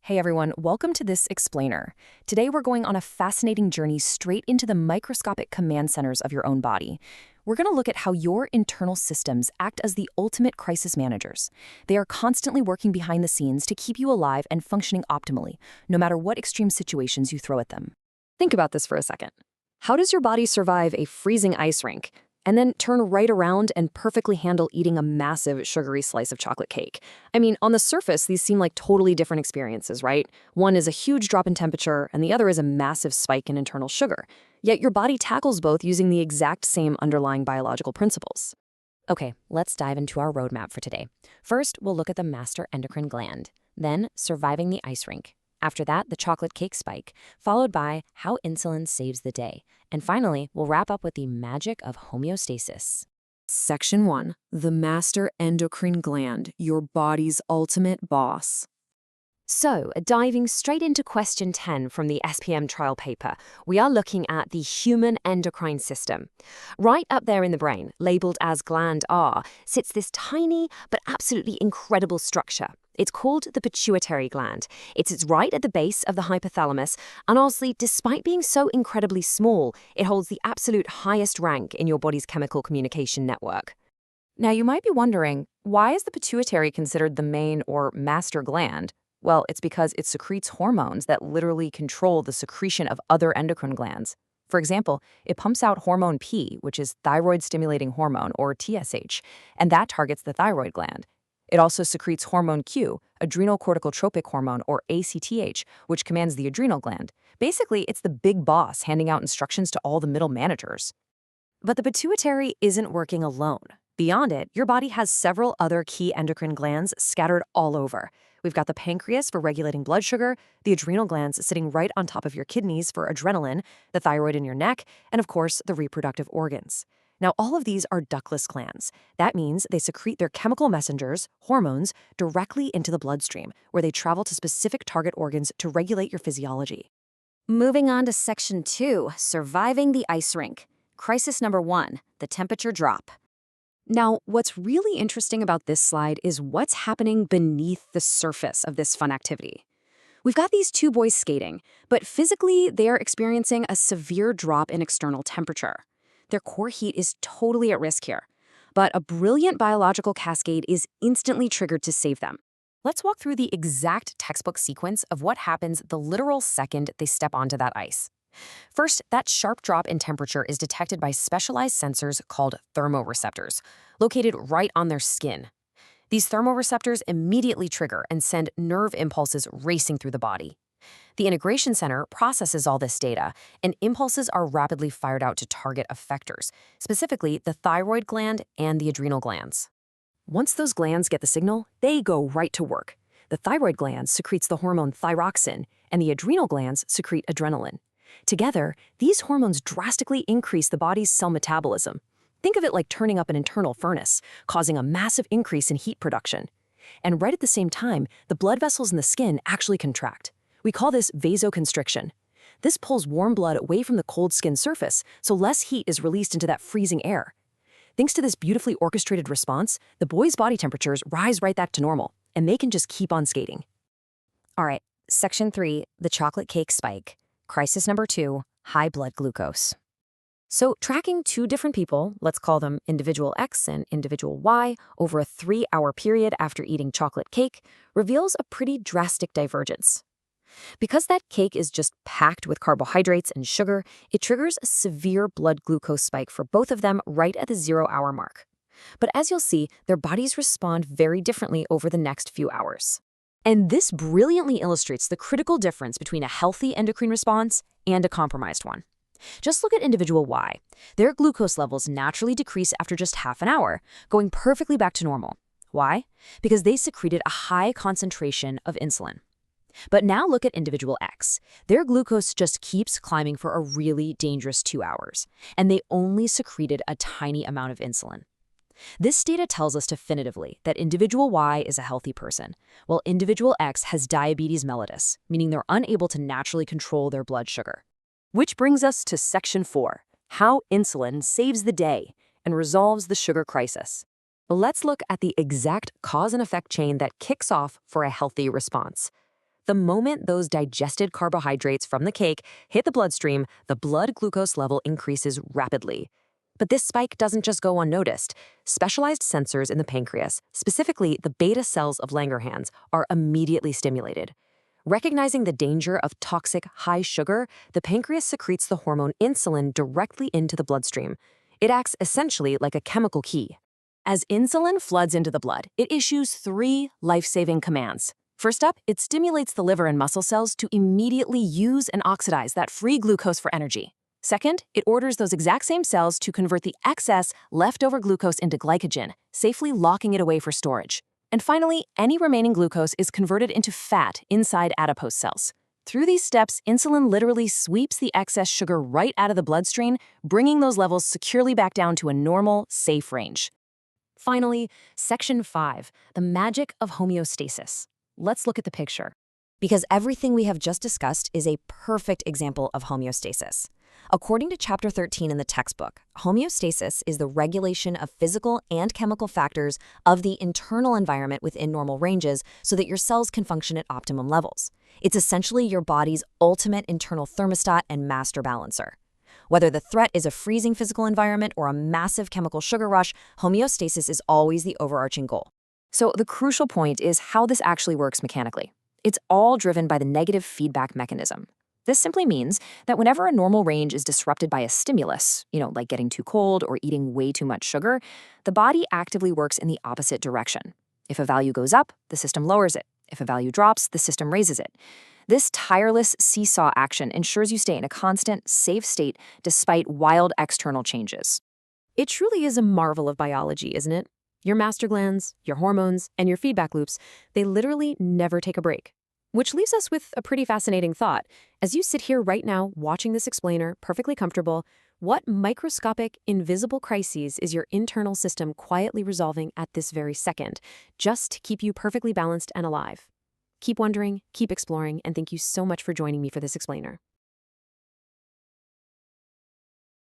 Hey everyone, welcome to this explainer. Today we're going on a fascinating journey straight into the microscopic command centers of your own body. We're going to look at how your internal systems act as the ultimate crisis managers. They are constantly working behind the scenes to keep you alive and functioning optimally, no matter what extreme situations you throw at them. Think about this for a second. How does your body survive a freezing ice rink and then turn right around and perfectly handle eating a massive sugary slice of chocolate cake? I mean, on the surface, these seem like totally different experiences, right? One is a huge drop in temperature, and the other is a massive spike in internal sugar. Yet your body tackles both using the exact same underlying biological principles. Okay, let's dive into our roadmap for today. First, we'll look at the master endocrine gland, then surviving the ice rink. After that, the chocolate cake spike, followed by how insulin saves the day. And finally, we'll wrap up with the magic of homeostasis. Section 1. The master endocrine gland, your body's ultimate boss. So, diving straight into question 10 from the SPM trial paper, we are looking at the human endocrine system. Right up there in the brain, labeled as gland R, sits this tiny but absolutely incredible structure. It's called the pituitary gland. It's right at the base of the hypothalamus, and honestly, despite being so incredibly small, it holds the absolute highest rank in your body's chemical communication network. Now, you might be wondering, why is the pituitary considered the main or master gland? Well, it's because it secretes hormones that literally control the secretion of other endocrine glands. For example, it pumps out hormone P, which is thyroid-stimulating hormone, or TSH, and that targets the thyroid gland. It also secretes hormone Q, adrenal corticotropic hormone, or ACTH, which commands the adrenal gland. Basically, it's the big boss handing out instructions to all the middle managers. But the pituitary isn't working alone. Beyond it, your body has several other key endocrine glands scattered all over. We've got the pancreas for regulating blood sugar, the adrenal glands sitting right on top of your kidneys for adrenaline, the thyroid in your neck, and of course, the reproductive organs. Now, all of these are ductless glands. That means they secrete their chemical messengers, hormones, directly into the bloodstream, where they travel to specific target organs to regulate your physiology. Moving on to Section 2, surviving the ice rink. Crisis number 1, the temperature drop. Now, what's really interesting about this slide is what's happening beneath the surface of this fun activity. We've got these two boys skating, but physically they are experiencing a severe drop in external temperature. Their core heat is totally at risk here, but a brilliant biological cascade is instantly triggered to save them. Let's walk through the exact textbook sequence of what happens the literal second they step onto that ice. First, that sharp drop in temperature is detected by specialized sensors called thermoreceptors, located right on their skin. These thermoreceptors immediately trigger and send nerve impulses racing through the body. The integration center processes all this data, and impulses are rapidly fired out to target effectors, specifically the thyroid gland and the adrenal glands. Once those glands get the signal, they go right to work. The thyroid gland secretes the hormone thyroxine, and the adrenal glands secrete adrenaline. Together, these hormones drastically increase the body's cell metabolism. Think of it like turning up an internal furnace, causing a massive increase in heat production. And right at the same time, the blood vessels in the skin actually contract. We call this vasoconstriction. This pulls warm blood away from the cold skin surface, so less heat is released into that freezing air. Thanks to this beautifully orchestrated response, the boys' body temperatures rise right back to normal, and they can just keep on skating. All right, Section 3, the chocolate cake spike. Crisis number 2, high blood glucose. So tracking two different people, let's call them individual X and individual Y, over a 3-hour period after eating chocolate cake reveals a pretty drastic divergence. Because that cake is just packed with carbohydrates and sugar, it triggers a severe blood glucose spike for both of them right at the 0-hour mark. But as you'll see, their bodies respond very differently over the next few hours. And this brilliantly illustrates the critical difference between a healthy endocrine response and a compromised one. Just look at individual Y. Their glucose levels naturally decrease after just half an hour, going perfectly back to normal. Why? Because they secreted a high concentration of insulin. But now look at individual X. Their glucose just keeps climbing for a really dangerous 2 hours, and they only secreted a tiny amount of insulin. This data tells us definitively that individual Y is a healthy person, while individual X has diabetes mellitus, meaning they're unable to naturally control their blood sugar. Which brings us to Section 4, how insulin saves the day and resolves the sugar crisis. Let's look at the exact cause and effect chain that kicks off for a healthy response. The moment those digested carbohydrates from the cake hit the bloodstream, the blood glucose level increases rapidly. But this spike doesn't just go unnoticed. Specialized sensors in the pancreas, specifically the beta cells of Langerhans, are immediately stimulated. Recognizing the danger of toxic high sugar, the pancreas secretes the hormone insulin directly into the bloodstream. It acts essentially like a chemical key. As insulin floods into the blood, it issues 3 life-saving commands. First up, it stimulates the liver and muscle cells to immediately use and oxidize that free glucose for energy. Second, it orders those exact same cells to convert the excess leftover glucose into glycogen, safely locking it away for storage. And finally, any remaining glucose is converted into fat inside adipose cells. Through these steps, insulin literally sweeps the excess sugar right out of the bloodstream, bringing those levels securely back down to a normal, safe range. Finally, Section 5, the magic of homeostasis. Let's look at the picture. Because everything we have just discussed is a perfect example of homeostasis. According to Chapter 13 in the textbook, homeostasis is the regulation of physical and chemical factors of the internal environment within normal ranges so that your cells can function at optimum levels. It's essentially your body's ultimate internal thermostat and master balancer. Whether the threat is a freezing physical environment or a massive chemical sugar rush, homeostasis is always the overarching goal. So the crucial point is how this actually works mechanically. It's all driven by the negative feedback mechanism. This simply means that whenever a normal range is disrupted by a stimulus, like getting too cold or eating way too much sugar, the body actively works in the opposite direction. If a value goes up, the system lowers it. If a value drops, the system raises it. This tireless seesaw action ensures you stay in a constant, safe state despite wild external changes. It truly is a marvel of biology, isn't it? Your master glands, your hormones, and your feedback loops, they literally never take a break. Which leaves us with a pretty fascinating thought. As you sit here right now watching this explainer, perfectly comfortable, what microscopic, invisible crises is your internal system quietly resolving at this very second, just to keep you perfectly balanced and alive? Keep wondering, keep exploring, and thank you so much for joining me for this explainer.